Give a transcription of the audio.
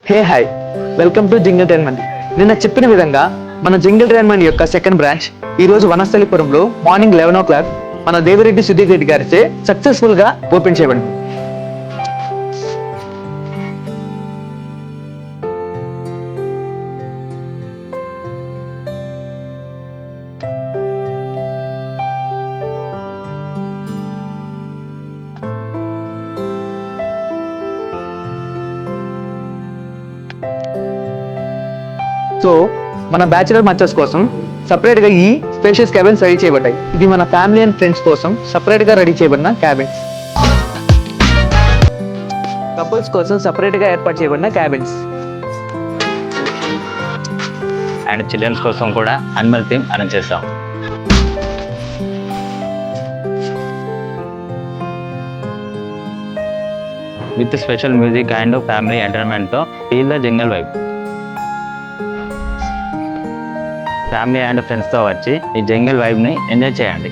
Hey hi, welcome to Jingle Trainment. నిన్న చెప్పిన విధంగా మన జింగిల్ ట్రైన్మెంట్ యొక్క సెకండ్ బ్రాంచ్ ఈ రోజు వనస్థలిపురంలో మార్నింగ్ 11 o'clock మన దేవిరెడ్డి సుధీర్ రెడ్డి గారిచే సక్సెస్ఫుల్ గా ఓపెన్ చేయబడింది. సో మన బ్యాచిలర్ మచర్స్ కోసం సపరేట్ గా ఈ స్పేషియస్ క్యాబిన్స్ రెడీ చేయబడ్డాయి. ఇది మన ఫ్యామిలీ అండ్ ఫ్రెండ్స్ కోసం సపరేట్ గా రెడీ చేయబడిన క్యాబిన్స్. కపుల్స్ కోసం సపరేట్ గా ఏర్పాటు చేయబడిన క్యాబిన్స్. అండ్ చిల్డ్రన్స్ కోసం కూడా అనిమల్ థీమ్ అరేంజ్ చేస్తాం. With special music and family ఎంటర్టైన్మెంట్తో feel the Jingle vibe. Family and ఫ్రెండ్స్తో వచ్చి ఈ జింగిల్ వైబ్ని ఎంజాయ్ చేయండి.